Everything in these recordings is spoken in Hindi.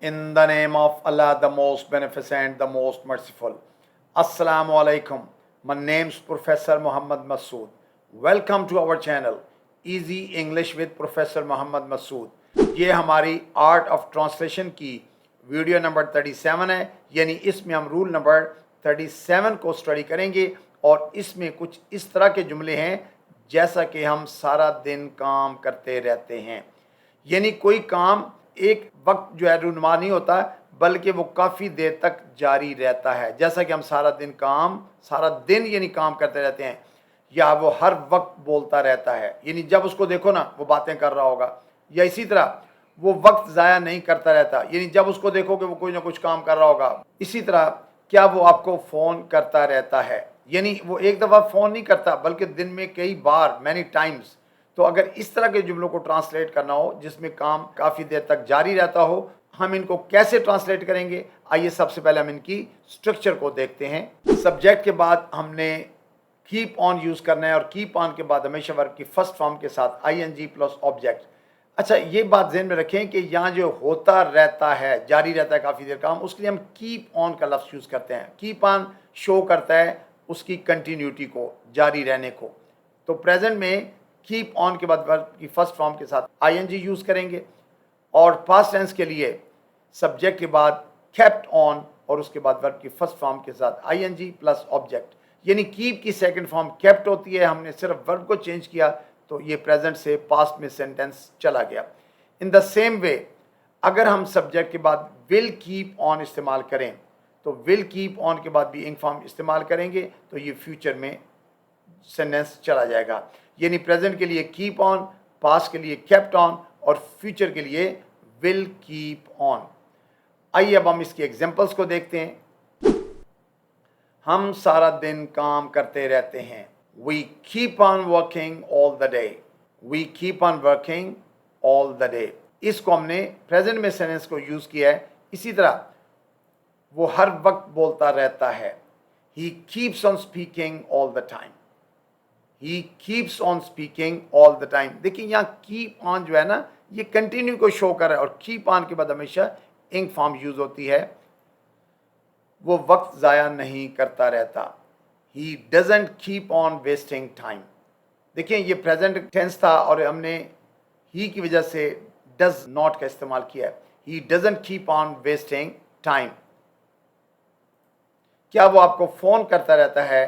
In the name of Allah, the most beneficent, the most merciful. Assalamu alaikum. My name's Professor Muhammad Masood. Welcome to our channel, Easy English with Professor Muhammad Masood. ये हमारी आर्ट ऑफ ट्रांसलेशन की वीडियो नंबर 37 है, यानी इसमें हम रूल नंबर 37 को स्टडी करेंगे और इसमें कुछ इस तरह के जुमले हैं जैसा कि हम सारा दिन काम करते रहते हैं। यानी कोई काम एक वक्त जो है रूनुमा नहीं होता, बल्कि वो काफ़ी देर तक जारी रहता है। जैसा कि हम सारा दिन यानी काम करते रहते हैं, या वो हर वक्त बोलता रहता है, यानी जब उसको देखो ना वो बातें कर रहा होगा। या इसी तरह वो वक्त ज़ाया नहीं करता रहता, यानी जब उसको देखोगे वो कोई ना कुछ काम कर रहा होगा। इसी तरह क्या वो आपको फ़ोन करता रहता है, यानी वो एक दफ़ा फ़ोन नहीं करता बल्कि दिन में कई बार, मैनी टाइम्स। तो अगर इस तरह के जुमलों को ट्रांसलेट करना हो जिसमें काम काफ़ी देर तक जारी रहता हो, हम इनको कैसे ट्रांसलेट करेंगे? आइए सबसे पहले हम इनकी स्ट्रक्चर को देखते हैं। सब्जेक्ट के बाद हमने कीप ऑन यूज़ करना है और कीप ऑन के बाद हमेशा वर्ब की फर्स्ट फॉर्म के साथ ing प्लस ऑब्जेक्ट। अच्छा, ये बात ध्यान में रखें कि यहाँ जो होता रहता है, जारी रहता है काफ़ी देर काम, उसके लिए हम कीप ऑन का लफ्ज़ यूज़ करते हैं। कीप ऑन शो करता है उसकी कंटिन्यूटी को, जारी रहने को। तो प्रेजेंट में कीप ऑन के बाद वर्ब की फर्स्ट फॉर्म के साथ ing यूज़ करेंगे, और पास्ट टेंस के लिए सब्जेक्ट के बाद केप्ट ऑन और उसके बाद वर्ब की फर्स्ट फॉर्म के साथ ing प्लस ऑब्जेक्ट। यानी कीप की सेकंड फॉर्म केप्ट होती है, हमने सिर्फ वर्ब को चेंज किया तो ये प्रेजेंट से पास्ट में सेंटेंस चला गया। इन द सेम वे अगर हम सब्जेक्ट के बाद विल कीप ऑन इस्तेमाल करें तो विल कीप ऑन के बाद भी इंग फॉर्म इस्तेमाल करेंगे तो ये फ्यूचर में सेंटेंस चला जाएगा। यानी प्रेजेंट के लिए कीप ऑन, पास्ट के लिए केप्ट ऑन और फ्यूचर के लिए विल कीप ऑन। आइए अब हम इसकी एग्जांपल्स को देखते हैं। हम सारा दिन काम करते रहते हैं। We keep on working all the day. We keep on working all the day. इसको हमने प्रेजेंट में सेंटेंस को यूज किया है। इसी तरह वो हर वक्त बोलता रहता है। He keeps on speaking all the time. He keeps on speaking all the time. देखिए यहाँ keep on जो है ना, ये कंटिन्यू को शो कर रहा है और keep on के बाद हमेशा इंग फॉर्म यूज होती है। वो वक्त ज़ाया नहीं करता रहता। He doesn't keep on wasting time. देखिए ये प्रेजेंट टेंस था और हमने ही की वजह से does not का इस्तेमाल किया है। He doesn't keep on wasting time. क्या वो आपको फ़ोन करता रहता है?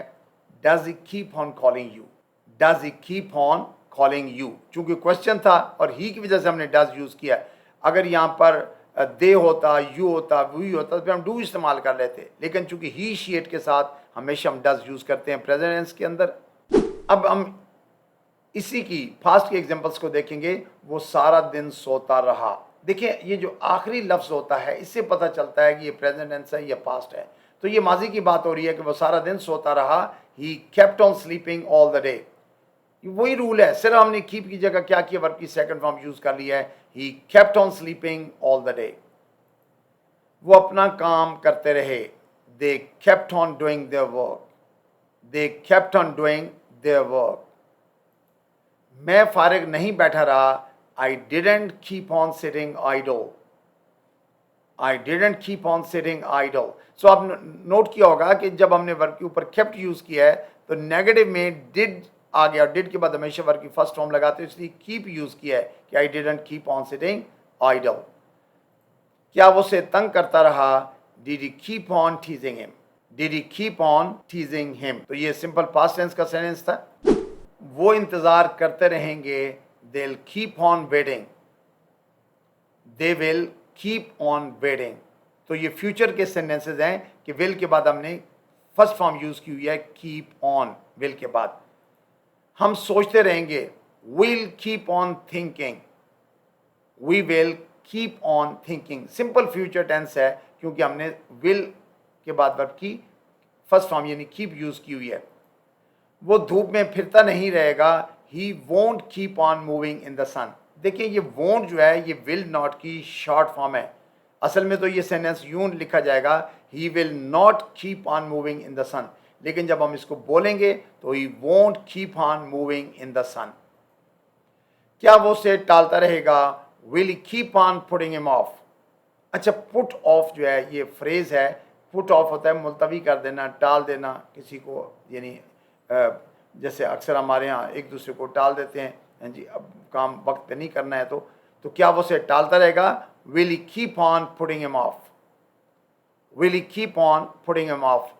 Does he keep on calling you? Does he keep on calling you? चूँकि क्वेश्चन था और ही की वजह से हमने does यूज़ किया। अगर यहाँ पर दे होता, यू होता, वी होता तो फिर हम डू इस्तेमाल कर लेते, लेकिन चूंकि ही शी इट के साथ हमेशा हम डज यूज़ करते हैं प्रेजेंट टेंस के अंदर। अब हम इसी की फास्ट के एग्जांपल्स को देखेंगे। वो सारा दिन सोता रहा। देखिए ये जो आखिरी लफ्ज़ होता है इससे पता चलता है कि ये प्रेजेंट टेंस है या पास्ट है। तो ये माजी की बात हो रही है कि वो सारा दिन सोता रहा। ही kept on sleeping all the day. वही रूल है, सिर्फ हमने कीप की जगह क्या किया, वर्ब की सेकंड फॉर्म यूज कर लिया है। He kept on sleeping all the day. वो अपना काम करते रहे। They kept on doing their work. They kept on doing their work. मैं फारिग नहीं बैठा रहा। I didn't keep on sitting idle. I didn't keep on sitting idle. So आप नोट किया होगा कि जब हमने वर्ब के ऊपर केप्ट यूज किया है तो नेगेटिव में डिड आ गया, डिड के बाद हमेशा वर्ब की फर्स्ट फॉर्म लगाते हैं, इसलिए कीप यूज किया है कि आई didn't keep on sitting idol. क्या वो उसे तंग करता रहा? Did he keep on टीजिंग him. Did he keep on टीजिंग him. तो ये सिंपल पास्ट टेंस का सेंटेंस था। वो इंतजार करते रहेंगे। They will keep on waiting. They will keep on waiting. तो ये फ्यूचर के सेंटेंसेस हैं कि विल के बाद हमने फर्स्ट फॉर्म यूज की हुई है कीप ऑन विल के बाद। हम सोचते रहेंगे। Will keep on thinking. We will keep on thinking. Simple future tense है क्योंकि हमने विल के बाद वर्ब की फर्स्ट फॉर्म यानी कीप यूज की हुई है। वो धूप में फिरता नहीं रहेगा। He won't keep on moving in the sun. देखिए ये वोंट जो है ये विल नॉट की शॉर्ट फॉर्म है। असल में तो ये सेंटेंस यूं लिखा जाएगा, he will not keep on moving in the sun, लेकिन जब हम इसको बोलेंगे तो he won't keep on moving in the sun. क्या वो उसे टालता रहेगा? Will he keep on putting him off. अच्छा, पुट ऑफ जो है ये फ्रेज़ है, पुट ऑफ होता है मुलतवी कर देना, टाल देना किसी को, यानी जैसे अक्सर हमारे यहाँ एक दूसरे को टाल देते हैं, हाँ जी, अब काम वक्त पे नहीं करना है तो क्या वो उसे टालता रहेगा? Will he keep on putting him of, will he keep on putting him of.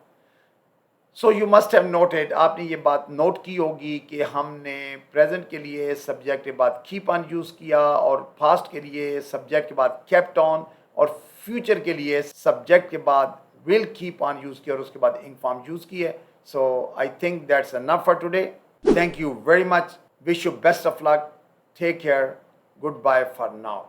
So you must have noted, आपने ये बात नोट की होगी कि हमने प्रेजेंट के लिए सब्जेक्ट के बाद कीप ऑन यूज़ किया, और पास्ट के लिए सब्जेक्ट के बाद केप्ट ऑन, और फ्यूचर के लिए सब्जेक्ट के बाद विल कीप ऑन यूज़ किया और उसके बाद इंक फॉर्म यूज़ की है। So I think that's enough for today. Thank you very much, wish you best of luck, take care, goodbye for now.